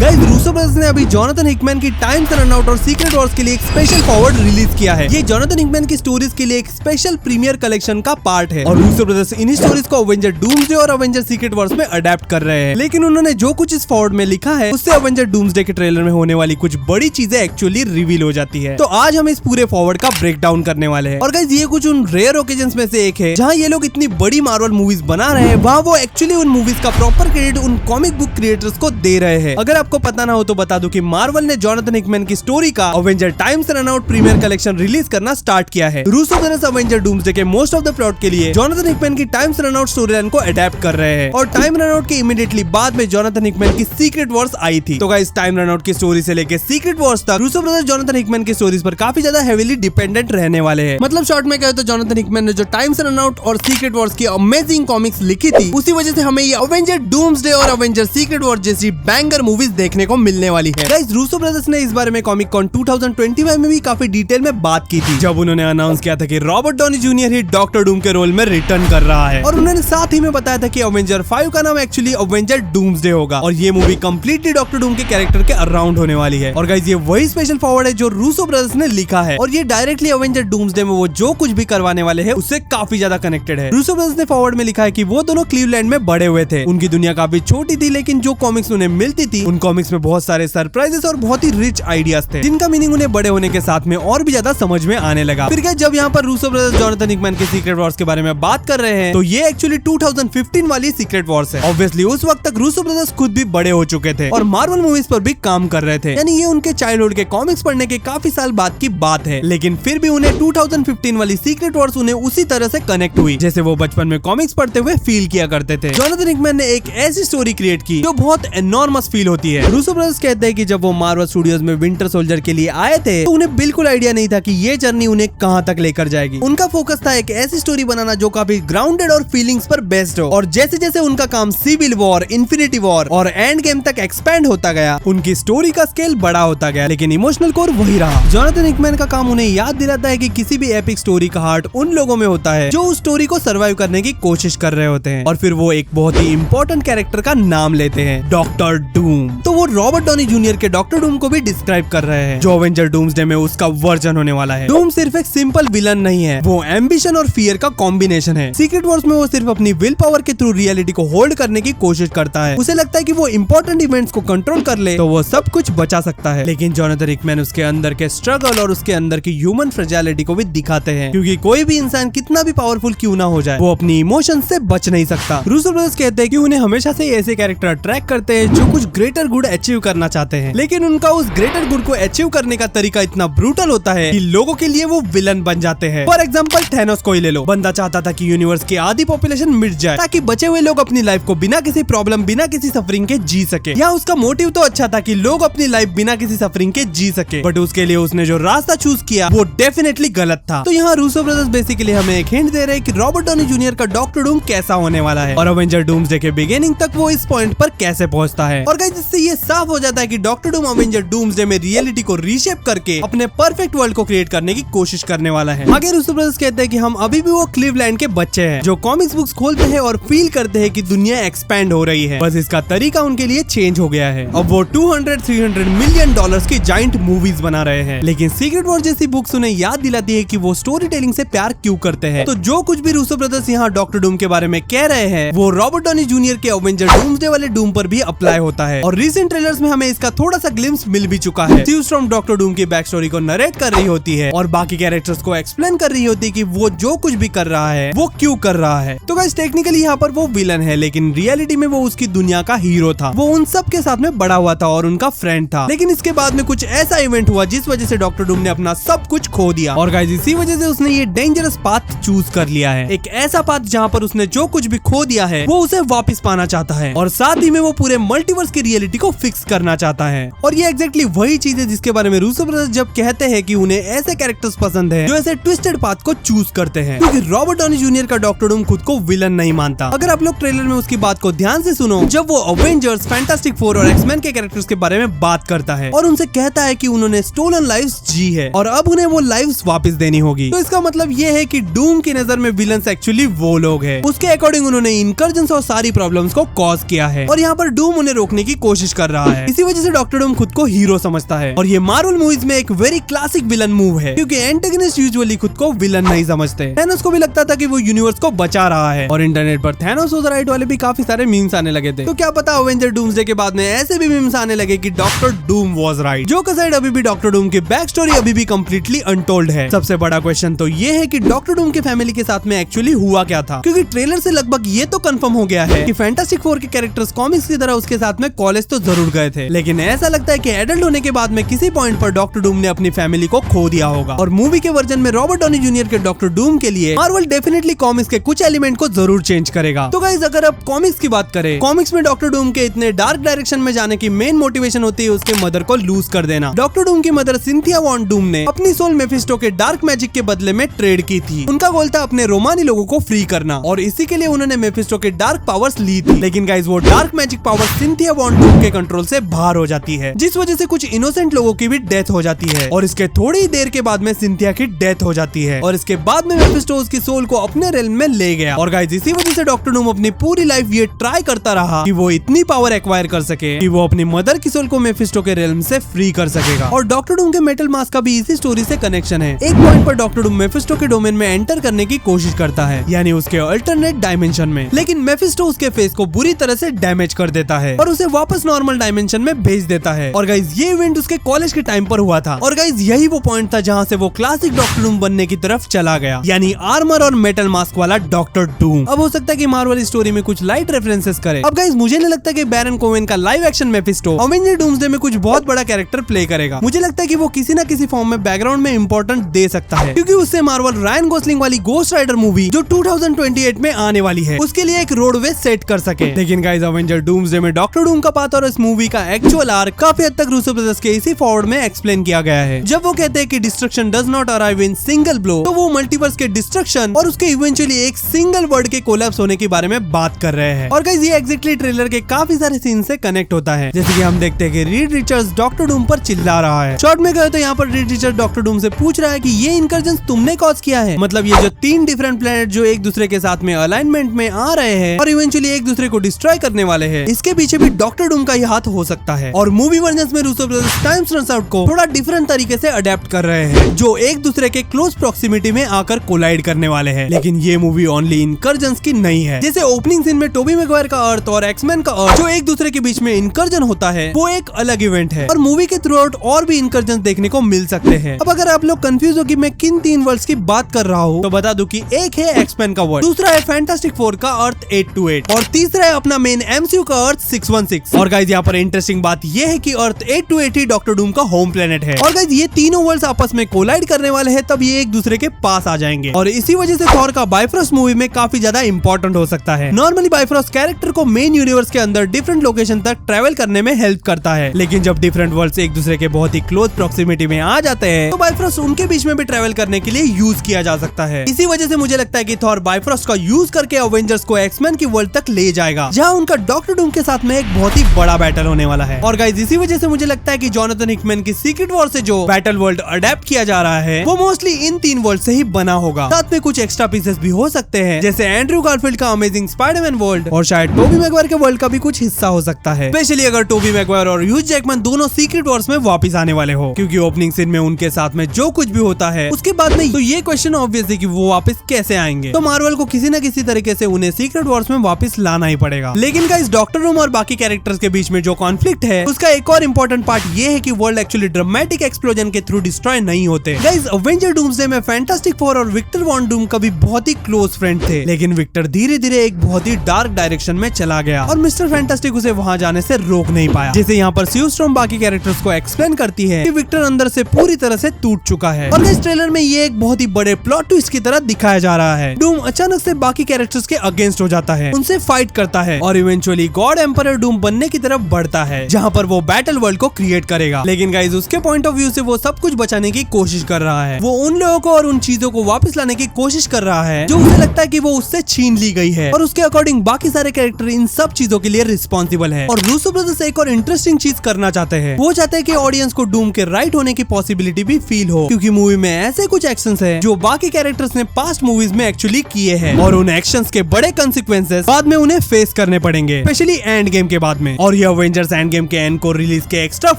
Guys Russo brothers ने अभी Jonathan Hickman की टाइम्स रन आउट और सीक्रेट वॉर्स के लिए एक स्पेशल फॉरवर्ड रिलीज किया है। ये जोनाथन हिकमैन की स्टोरीज के लिए एक स्पेशल प्रीमियर कलेक्शन का पार्ट है और रूसो ब्रदर्स इन्हीं स्टोरीज को अवेंजर डूम्सडे और अवेंजर सीक्रेट वॉर्स में अडेप्ट कर रहे हैं। लेकिन उन्होंने जो कुछ इस फॉरवर्ड में लिखा है उससे अवेंजर डूम्सडे के ट्रेलर में होने वाली कुछ बड़ी चीजें एक्चुअली रिवील हो जाती है। तो आज हम इस पूरे फॉरवर्ड का ब्रेक डाउन करने वाले हैं। और गाइस ये कुछ उन रेयर ओकेजन्स में से एक है जहाँ ये लोग इतनी बड़ी मार्वल मूवीज बना रहे हैं, वहाँ वो एक्चुअली उन मूवीज का प्रॉपर क्रेडिट उन कॉमिक बुक क्रिएटर्स को दे रहे हैं। अगर आपको पता ना हो तो बता दूं कि मार्वल ने जोनाथन हिकमैन की स्टोरी का Avenger Times Run Out premiere collection release करना स्टार्ट किया है। रूसो ब्रदर्स अवेंजर डूम्सडे के मोस्ट ऑफ द प्लॉट के लिए जोनाथन हिकमैन की Times Run Out story line को अडेप्ट कर रहे हैं और टाइम रन आउट के इमीडिएटली बाद में जोनाथन हिकमैन की सीक्रेट वॉर्स आई थी। तो गाइस टाइम रन आउट की स्टोरी से लेकर सीक्रेट वॉर्स तक रूसो ब्रदर्स जोनाथन हिकमैन की स्टोरीज पर काफी ज्यादा हेवीली डिपेंडेंट रहने वाले हैं। मतलब शॉर्ट में कहे तो जोनाथन हिकमैन ने जो टाइम्स रन आउट और सीक्रेट वॉर्स की अमेजिंग कॉमिक्स लिखी थी उसी वजह से हमें ये अवेंजर डूम्सडे और अवेंजर सीक्रेट वॉर्स जैसी बैंगर मूवीज देखने को मिलने वाली है। गाइस रूसो ब्रदर्स ने इस बारे में कॉमिक कॉन 2025 में भी काफी डिटेल में बात की थी, जब उन्होंने अनाउंस किया था कि रॉबर्ट डॉनी जूनियर ही डॉक्टर डूम के रोल में रिटर्न कर रहा है। और उन्होंने साथ ही में बताया था कि अवेंजर 5 का नाम एक्चुअली अवेंजर डूम्सडे होगा और ये मूवी कंप्लीटली डॉक्टर डूम के कैरेक्टर के अराउंड होने वाली है। और गाइस ये वही स्पेशल फॉरवर्ड है जो रूसो ब्रदर्स ने लिखा है और ये डायरेक्टली अवेंजर डूम्सडे में वो जो कुछ भी करवाने वाले हैं उससे काफी ज्यादा कनेक्टेड है। रूसो ब्रदर्स ने फॉरवर्ड में लिखा है कि वो दोनों क्लीवलैंड में बड़े हुए थे, उनकी दुनिया काफी छोटी थी लेकिन जो कॉमिक्स उन्हें मिलती थी उन कॉमिक्स में बहुत सारे सरप्राइजेस और बहुत ही रिच आइडियाज थे जिनका मीनिंग उन्हें बड़े होने के साथ में और भी ज्यादा समझ में आने लगा। फिर क्या जब यहाँ पर रूसो ब्रदर्स जोनाथन हिकमैन के सीक्रेट वॉर्स के बारे में बात कर रहे हैं तो ये एक्चुअली 2015 वाली सीक्रेट वॉर्स है। ऑब्वियसली उस वक्त तक रूसो ब्रदर्स खुद भी बड़े हो चुके थे और मार्वल मूवीज पर भी काम कर रहे थे, यानी ये उनके चाइल्डहुड के कॉमिक्स पढ़ने के काफी साल बाद की बात है। लेकिन फिर भी उन्हें 2015 वाली सीक्रेट वॉर्स उन्हें उसी तरह से कनेक्ट हुई जैसे वो बचपन में कॉमिक्स पढ़ते हुए फील किया करते थे। जोनाथन हिकमैन ने एक ऐसी स्टोरी क्रिएट की जो बहुत एनॉर्मस फील होती है। रूसो ब्रदर्स कहते हैं कि जब वो मार्वल स्टूडियोज में विंटर सोल्जर के लिए आए थे तो उन्हें बिल्कुल आइडिया नहीं था कि ये जर्नी उन्हें कहां तक लेकर जाएगी। उनका फोकस था एक ऐसी स्टोरी बनाना जो काफी ग्राउंडेड और फीलिंग्स पर बेस्ड हो और जैसे जैसे उनका काम सिविल वॉर, इन्फिनिटी वॉर और एंड गेम तक एक्सपैंड होता गया उनकी स्टोरी का स्केल बड़ा होता गया लेकिन इमोशनल कोर वही रहा। जोनाथन हिकमैन का काम उन्हें याद दिलाता है कि किसी भी एपिक स्टोरी का हार्ट उन लोगों में होता है जो उस स्टोरी को सर्वाइव करने की कोशिश कर रहे होते हैं और फिर वो एक बहुत ही इंपॉर्टेंट कैरेक्टर का नाम लेते हैं, डॉक्टर डूम। तो वो रॉबर्ट डॉनी जूनियर के डॉक्टर डूम को भी डिस्क्राइब कर रहे हैं जो अवेंजर डूम्सडे में उसका वर्जन होने वाला है। डूम सिर्फ एक सिंपल विलन नहीं है, वो एम्बिशन और फियर का कॉम्बिनेशन है। सीक्रेट वॉर्स में वो सिर्फ अपनी विल पावर के थ्रू रियलिटी को होल्ड करने की कोशिश करता है। उसे लगता है कि वो इंपॉर्टेंट इवेंट्स को कंट्रोल कर ले तो वो सब कुछ बचा सकता है। लेकिन जोनाथन हिकमैन उसके अंदर के स्ट्रगल और उसके अंदर की ह्यूमन फ्रेजिलिटी को भी दिखाते हैं, क्योंकि कोई भी इंसान कितना भी पावरफुल क्यों ना हो जाए वो अपनी इमोशंस से बच नहीं सकता। रूसो ब्रदर्स कहते हैं कि उन्हें हमेशा से ऐसे कैरेक्टर अट्रैक्ट करते हैं जो कुछ ग्रेटर गुड अचीव करना चाहते हैं, लेकिन उनका उस ग्रेटर गुड को अचीव करने का तरीका इतना ब्रूटल होता है कि लोगों के लिए वो विलन बन जाते हैं। फॉर एग्जांपल थैनोस को ही ले लो। बंदा चाहता था कि यूनिवर्स की आधी पॉपुलेशन मिट जाए ताकि बचे हुए लोग अपनी लाइफ को बिना किसी प्रॉब्लम, बिना किसी सफरिंग के जी सके। या उसका मोटिव तो अच्छा था कि लोग अपनी लाइफ बिना किसी सफरिंग के जी सके, बट उसके लिए उसने जो रास्ता चूज किया वो डेफिनेटली गलत था। तो यहाँ रूसो ब्रदर्स बेसिकली हमें एक हिंट दे रहे हैं कि रॉबर्ट डॉनी जूनियर का डॉक्टर डूम कैसा होने वाला है और अवेंजर डूम्सडे के बिगिनिंग तक वो इस पॉइंट पर कैसे पहुंचता है। और गाइस इससे ये साफ हो जाता है कि डॉक्टर डूम अवेंजर डूम्सडे में रियलिटी को रीशेप करके अपने परफेक्ट वर्ल्ड को क्रिएट करने की कोशिश करने वाला है। आगे रूसो ब्रदर्स कहते हैं कि हम अभी भी वो क्लीवलैंड के बच्चे हैं जो कॉमिक्स बुक्स खोलते हैं और फील करते हैं कि दुनिया एक्सपैंड हो रही है, बस इसका तरीका उनके लिए चेंज हो गया है। अब वो 200-300 मिलियन डॉलर्स की जाइंट मूवीज बना रहे हैं, लेकिन सीक्रेट वॉर जैसी बुक्स उन्हें याद दिलाती है कि वो स्टोरी टेलिंग से प्यार क्यों करते हैं। तो जो कुछ भी रूसो ब्रदर्स यहाँ डॉक्टर डूम के बारे में कह रहे हैं वो रॉबर्ट डॉनी जूनियर के अवेंजर डूम्सडे वाले डूम पर भी अप्लाई होता है और रिसेंट ट्रेलर्स में हमें इसका थोड़ा सा ग्लिम्स मिल भी चुका है। स्टीव स्ट्रॉम डॉक्टर डूम की बैक स्टोरी को नरेट कर रही होती है और बाकी कैरेक्टर्स को एक्सप्लेन कर रही होती है कि वो जो कुछ भी कर रहा है वो क्यों कर रहा है। तो गाइस टेक्निकली यहाँ पर वो विलन है लेकिन रियलिटी में वो उसकी दुनिया का हीरो था। वो उन सब के साथ में बड़ा हुआ था और उनका फ्रेंड था, लेकिन इसके बाद में कुछ ऐसा इवेंट हुआ जिस वजह से डॉक्टर डूम ने अपना सब कुछ खो दिया और गाइस इसी वजह से उसने ये डेंजरस पाथ चूज कर लिया है। एक ऐसा पाथ जहाँ पर उसने जो कुछ भी खो दिया है वो उसे वापस पाना चाहता है और साथ ही में वो पूरे मल्टीवर्स की रियलिटी को फिक्स करना चाहता है। और ये एग्जैक्टली वही चीज है जिसके बारे में रूसो ब्रदर्स जब कहते हैं कि उन्हें ऐसे कैरेक्टर्स पसंद है जो ऐसे ट्विस्टेड पाथ को चूज करते हैं, क्योंकि रॉबर्ट डॉनी जूनियर का डॉक्टर डूम खुद को विलन नहीं मानता। अगर आप लोग ट्रेलर में उसकी बात को ध्यान से सुनो, जब वो अवेंजर्स, फैंटास्टिक फोर और एक्समैन के कैरेक्टर्स के बारे में बात करता है और उनसे कहता है कि उन्होंने स्टोलन लाइव्स जी है और अब उन्हें वो लाइव्स वापस देनी होगी, तो इसका मतलब ये है कि डूम की नजर में विलन्स एक्चुअली वो लोग हैं। उसके अकॉर्डिंग उन्होंने इनकर्जन्स और सारी प्रॉब्लम्स को कॉज किया है और यहाँ पर डूम उन्हें रोकने की कोशिश कोशिश कर रहा है। इसी वजह से डॉक्टर डूम खुद को हीरो समझता है और ये मार्वल मूवीज में एक वेरी क्लासिक विलन मूव है, क्योंकि एंटेगनिस्ट यूजुअली खुद को विलन नहीं समझते। थैनोस को भी लगता था कि वो यूनिवर्स को बचा रहा है और इंटरनेट पर थैनोस वाज राइट वाले भी काफी सारे मीम्स आने लगे थे। तो क्या पता अवेंजर डूम्सडे के बाद में ऐसे भी मीम्स आने लगे कि डॉक्टर डूम वाज राइट। जो का साइड अभी भी डॉक्टर डूम की बैक स्टोरी अभी भी कंप्लीटली अनटोल्ड है। सबसे बड़ा क्वेश्चन तो ये है कि डॉक्टर डूम की फैमिली के साथ में एक्चुअली हुआ क्या था, क्योंकि ट्रेलर से लगभग ये तो कंफर्म हो गया है कि फैंटास्टिक फोर के कैरेक्टर्स कॉमिक्स की तरह उसके साथ में कॉलेज तो जरूर गए थे, लेकिन ऐसा लगता है कि एडल्ट होने के बाद में किसी पॉइंट पर डॉक्टर डूम ने अपनी फैमिली को खो दिया होगा। और मूवी के वर्जन में रॉबर्ट डॉनी जूनियर के डॉक्टर डूम के लिए मार्वल डेफिनेटली कॉमिक्स के कुछ एलिमेंट को जरूर चेंज करेगा। तो गाइस अगर आप कॉमिक्स की बात करें, कॉमिक्स में डॉक्टर डूम के इतने डार्क डायरेक्शन में जाने की मेन मोटिवेशन होती है उसके मदर को लूज कर देना। डॉक्टर डूम की मदर सिंथिया वॉन डूम ने अपनी सोल मेफिस्टो के डार्क मैजिक के बदले में ट्रेड की थी। उनका गोल था अपने रोमानी लोगों को फ्री करना और इसी के लिए उन्होंने मेफिस्टो के डार्क पावर्स ली थी। लेकिन गाइस वो dark magic power Cynthia Von Doom के कंट्रोल से बाहर हो जाती है, जिस वजह से कुछ इनोसेंट लोगों की भी डेथ हो जाती है और इसके थोड़ी ही देर के बाद में सिंथिया की डेथ हो जाती है और इसके बाद में मेफिस्टो उसकी सोल को अपने रेल्म में ले गया। और गाइस इसी वजह से डॉक्टर डूम अपनी पूरी लाइफ ये ट्राई करता रहा कि वो इतनी पावर एक्वायर कर सके कि वो अपनी मदर की सोल को मेफिस्टो के रेल्म से फ्री कर सकेगा। और डॉक्टर डूम के मेटल मास्क का भी इसी स्टोरी से कनेक्शन है। एक पॉइंट पर डॉक्टर डूम मेफिस्टो के डोमेन में एंटर करने की कोशिश करता है, यानी उसके अल्टरनेट डायमेंशन में, लेकिन मेफिस्टो उसके फेस को बुरी तरह से डैमेज कर देता है और उसे वापस नॉर्मल डायमेंशन में भेज देता है। और गाइस ये इवेंट उसके कॉलेज के टाइम पर हुआ था और गाइस यही वो पॉइंट था जहाँ से वो क्लासिक डॉक्टर डूम बनने की तरफ चला गया, यानी आर्मर और मेटल मास्क वाला डॉक्टर डूम। अब हो सकता है कि मार्वल स्टोरी में कुछ लाइट रेफरेंसेस करे। अब गाइस मुझे नहीं लगता कि बैरन कोवेन का live action Mephisto Avenger doomsday में कुछ बहुत बड़ा कैरेक्टर प्ले करेगा। मुझे लगता है कि वो किसी न किसी फॉर्म में बैकग्राउंड में इंपॉर्टेंट दे सकता है, क्योंकि उससे मार्वल रायन गोसलिंग वाली गोस्ट राइडर मूवी जो 2028 में आने वाली है उसके लिए एक रोडवे सेट कर सके। लेकिन गाइस अवेंजर डूम्सडे में डॉक्टर डूम का पाथ और इस मूवी का एक्चुअल आर्क काफी हद तक रूसो ब्रदर्स के इसी फॉरवर्ड में एक्सप्लेन किया गया है। जब वो कहते हैं कि destruction does not arrive in single blow, तो वो मल्टीवर्स के डिस्ट्रक्शन और उसके इवेंचुअली एक सिंगल वर्ड के कोलैप्स होने के बारे में बात कर रहे हैं। और गाइस ये एग्जैक्टली ट्रेलर के काफी सारे सीन से कनेक्ट होता है, जैसे कि हम देखते हैं कि रीड रिचर्ड्स डॉक्टर डूम पर चिल्ला रहा है। शॉर्ट में कहे तो यहाँ पर रीड रिचर्ड डॉक्टर डूम से पूछ रहा है कि ये इनकर्जन तुमने कॉज किया है, मतलब ये जो 3 डिफरेंट प्लैनेट जो एक दूसरे के साथ में अलाइनमेंट में आ रहे हैं और इवेंचुअली एक दूसरे को डिस्ट्रॉय करने वाले हैं, इसके पीछे भी डॉक्टर डूम का ही हाथ हो सकता है। और मूवी वर्जन्स में Russo brothers time runs out को थोड़ा डिफरेंट तरीके से अडेप्ट कर रहे हैं, जो एक दूसरे के क्लोज प्रॉक्सिमिटी में आकर कोलाइड करने वाले हैं। लेकिन ये मूवी ओनली इनकर्जन्स की नहीं है। जैसे ओपनिंग सीन में टोबी मैगवायर का अर्थ और एक्समैन का अर्थ जो एक दूसरे के बीच में इनकर्जन होता है, वो एक अलग इवेंट है और मूवी के थ्रू आउट और भी इनकर्जन देखने को मिल सकते हैं। अब अगर आप लोग कंफ्यूज हो कि मैं किन 3 वर्ड्स की बात कर रहा हूँ, तो बता दूं कि एक है एक्समैन का वर्ड, दूसरा है फैंटास्टिक फोर का अर्थ 828 और तीसरा है अपना मेन एमसीयू का अर्थ 616। और गाइस यहाँ पर इंटरेस्टिंग बात ये है कि अर्थ 828 ही डॉक्टर डूम का होम प्लेनेट है। और गाइस ये तीनों वर्ल्ड्स आपस में कोलाइड करने वाले हैं, तब ये एक दूसरे के पास आ जाएंगे और इसी वजह से थॉर का बाइफ्रॉस्ट मूवी में काफी ज्यादा इंपॉर्टेंट हो सकता है। नॉर्मली बाइफ्रॉस्ट कैरेक्टर को मेन यूनिवर्स के अंदर डिफरेंट लोकेशन तक ट्रेवल करने में हेल्प करता है, लेकिन जब डिफरेंट वर्ल्ड्स एक दूसरे के बहुत ही क्लोज प्रॉक्सिमिटी में आ जाते हैं तो बाइफ्रॉस्ट उनके बीच में भी ट्रेवल करने के लिए यूज किया जा सकता है। इसी वजह से मुझे लगता है कि थॉर बाइफ्रॉस्ट का यूज करके अवेंजर्स को एक्समैन की वर्ल्ड तक ले जाएगा, जहां उनका डॉक्टर डूम के साथ में एक बहुत ही बड़ा बैटल होने वाला है। और गाइस इसी वजह से मुझे लगता है कि जॉनथन हिकमैन की सीक्रेट वॉर से जो बैटल वर्ल्ड अडेप्ट किया जा रहा है वो मोस्टली इन 3 वर्ल्ड से ही बना होगा। साथ में कुछ एक्स्ट्रा पीसेस भी हो सकते हैं, जैसे एंड्रयू गारफील्ड का अमेजिंग स्पाइडरमैन वर्ल्ड और शायद टोबी मैगवायर के वर्ल्ड का भी कुछ हिस्सा हो सकता है, स्पेशली अगर टोबी मैगवायर और ह्यूज जैकमैन दोनों सीक्रेट वॉर्स में वापस आने वाले हो, क्योंकि ओपनिंग सीन में उनके साथ में जो कुछ भी होता है उसके बाद में तो ये क्वेश्चन ऑब्वियस है कि वो वापस कैसे आएंगे। तो मार्वल को किसी न किसी तरीके से उन्हें सीक्रेट वॉर्स में वापस लाना ही पड़ेगा। लेकिन गाइस डॉक्टर डूम और बाकी कैरेक्टर्स के बीच में जो कॉन्फ्लिक्ट है उसका एक और इम्पोर्टेंट पार्ट ये है कि वर्ल्ड एक्चुअली ड्रामेटिक एक्सप्लोजन के थ्रू डिस्ट्रॉय नहीं होते। गाइस अवेंजर डूम्सडे में फैंटास्टिक फोर और विक्टर वॉन डूम कभी बहुत ही क्लोज फ्रेंड थे, लेकिन विक्टर धीरे धीरे एक बहुत ही डार्क डायरेक्शन में चला गया और मिस्टर फैंटास्टिक उसे वहां जाने से रोक नहीं पाया। जैसे यहाँ पर स्यू स्टॉर्म बाकी कैरेक्टर्स को एक्सप्लेन करती है कि विक्टर अंदर से पूरी तरह से टूट चुका है और इस ट्रेलर में ये एक बहुत ही बड़े प्लॉट ट्विस्ट की तरह दिखाया जा रहा है। डूम अचानक से बाकी कैरेक्टर्स के अगेंस्ट हो जाता है, उनसे फाइट करता है और इवेंचुअली गॉड एम्परर डूम बनने की तरफ बढ़ता है, जहाँ पर वो बैटल वर्ल्ड को क्रिएट करेगा। लेकिन गाइस उसके पॉइंट ऑफ व्यू से वो सब कुछ बचाने की कोशिश कर रहा है। वो उन लोगों को और उन चीजों को वापस लाने की कोशिश कर रहा है जो उसे लगता है कि वो उससे छीन ली गई है और उसके अकॉर्डिंग बाकी सारे कैरेक्टर इन सब चीजों के लिए रिस्पॉन्सिबल है। और रूसो ब्रदर्स एक और इंटरेस्टिंग चीज करना चाहते हैं, वो चाहते हैं कि ऑडियंस को डूम के राइट होने की पॉसिबिलिटी भी फील हो, क्योंकि मूवी में ऐसे कुछ एक्शंस है जो बाकी कैरेक्टर्स ने पास्ट मूवीज में एक्चुअली किए हैं और उन एक्शंस के बड़े कंसिक्वेंसेस बाद में उन्हें फेस करने पड़ेंगे, स्पेशली एंड गेम के बाद में। और ये अवेंजर्स एंड गेम के एनकोर रिलीज के एक्स्ट्रा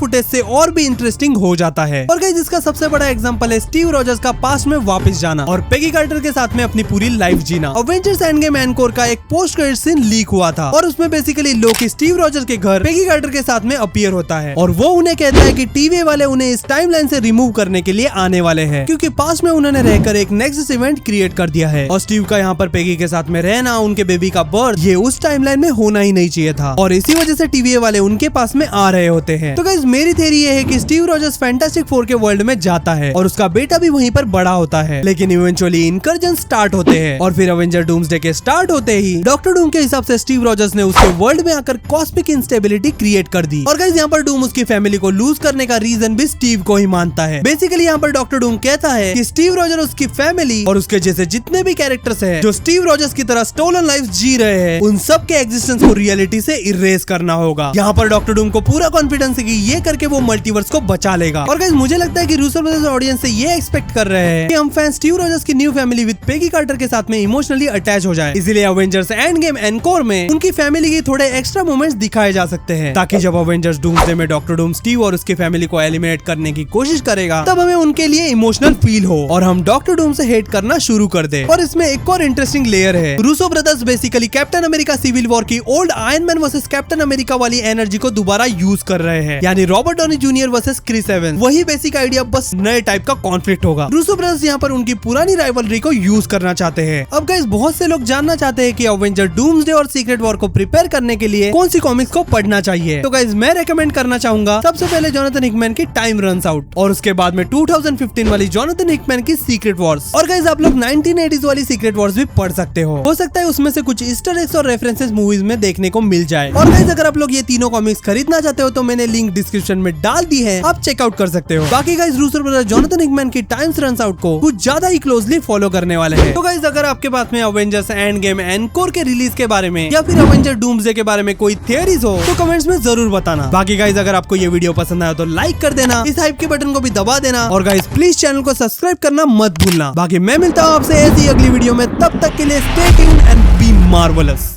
फुटेज से और भी इंटरेस्टिंग हो जाता है। और गाइस इसका सबसे बड़ा एग्जांपल है स्टीव रॉजर्स का पास्ट में वापस जाना और पेगी कार्टर के साथ में अपनी पूरी लाइफ जीना। अवेंजर्स एंड गेम एनकोर का एक पोस्ट क्रेडिट सीन लीक हुआ था और उसमें बेसिकली लोकी स्टीव रॉजर्स के घर पेगी कार्टर के साथ में अपीयर होता है और वो उन्हें कहता है कि टीवी वाले उन्हें इस टाइमलाइन से रिमूव करने के लिए आने वाले हैं क्योंकि पास्ट में उन्होंने रहकर एक नेक्स्ट इवेंट क्रिएट कर दिया है और स्टीव का यहाँ पर पेगी के साथ में रहना, उनके बेबी का बर्थ, ये उस टाइमलाइन में होना ही नहीं चाहिए था और इसी वजह से टीवी वाले उनके पास में आ रहे होते हैं। तो गाइस मेरी थ्योरी ये है कि स्टीव रॉजर्स फैंटास्टिक फोर के वर्ल्ड में जाता है और उसका बेटा भी वहीं पर बड़ा होता है, लेकिन इवेंचुअली इनकर्जन स्टार्ट होते हैं और फिर अवेंजर डूम्सडे के स्टार्ट होते ही डॉक्टर डूम के हिसाब से स्टीव रॉजर्स ने उसके वर्ल्ड में आकर कॉस्मिक इंस्टेबिलिटी क्रिएट कर दी और गाइस यहाँ पर डूम उसकी फैमिली को लूज करने का रीजन भी स्टीव को ही मानता है। बेसिकली यहाँ पर डॉक्टर डूम कहता है कि स्टीव रॉजर उसकी फैमिली और उसके जैसे जितने भी कैरेक्टर्स हैं जो स्टीव रॉजर्स की तरह स्टोलन लाइफ जी रहे हैं, उन सब के एग्जिस्टेंस को रियलिटी से इरेज करना होगा। यहाँ पर डॉक्टर डूम को पूरा कॉन्फिडेंस है कि ये करके वो मल्टीवर्स को बचा लेगा और गाइस मुझे लगता है कि रूसो ब्रदर्स ऑडियंस से ये एक्सपेक्ट कर रहे हैं कि हम फैन स्टीव रॉजर्स की new family with Peggy Carter के साथ में इमोशनली अटैच हो जाए। इसीलिए अवेंजर्स एंड गेम एनकोर में उनकी फैमिली की थोड़े एक्स्ट्रा मोमेंट्स दिखाए जा सकते हैं ताकि जब अवेंजर्स डूम्सडे में डॉक्टर डूम स्टीव और उसकी फैमिली को एलिमिनेट करने की कोशिश करेगा तब हमें उनके लिए इमोशनल फील हो और हम डॉक्टर डूम से हेट करना शुरू कर दे। और इसमें एक और इंटरेस्टिंग लेयर है, Russo brothers basically Captain America civil war की old Iron Man versus Captain America वाली एनर्जी को दोबारा यूज कर रहे हैं, यानी Robert Downey junior versus Chris Evans. वही बेसिक आइडिया, बस नए टाइप का कॉन्फ्लिक्ट होगा। रूसो ब्रदर्स यहाँ पर उनकी पुरानी राइवलरी को यूज करना चाहते हैं। अब गाइस बहुत से लोग जानना चाहते हैं कि अवेंजर डूम्सडे और सीक्रेट वॉर को प्रिपेयर करने के लिए कौन सी कॉमिक्स को पढ़ना चाहिए। तो गाइस मैं रेकमेंड करना चाहूंगा सबसे पहले जोनाथन हिकमैन की टाइम रन्स आउट और उसके बाद में 2015 वाली जोनाथन हिकमैन की सीक्रेट वॉर्स। और गाइस आप लोग 1980s वाली सीक्रेट वॉर्स भी पढ़ सकते हो सकता है उसमें से कुछ ईस्टर एग्स और रेफरेंसेस मूवीज में देखने को मिल जाए। और गाइस अगर आप लोग ये तीनों कॉमिक्स खरीदना चाहते हो तो मैंने लिंक डिस्क्रिप्शन में डाल दी है, आप चेकआउट कर सकते हो। बाकी guys Russo brothers Jonathan Hickman की टाइम्स रन्स आउट को कुछ ज्यादा ही क्लोजली फॉलो करने वाले हैं। तो गाइस अगर आपके पास में अवेंजर्स एंड गेम एनकोर के रिलीज के बारे में या फिर अवेंजर डूम्सडे के बारे में कोई थियरीज हो तो कमेंट्स में जरूर बताना। बाकी गाइस अगर आपको ये वीडियो पसंद आया तो लाइक कर देना, इस हाइप के बटन को भी दबा देना और गाइस प्लीज चैनल को सब्सक्राइब करना मत भूलना। बाकी मैं मिलता हूँ आपसे ऐसी अगली वीडियो में, तब तक के लिए stay tuned and be marvellous.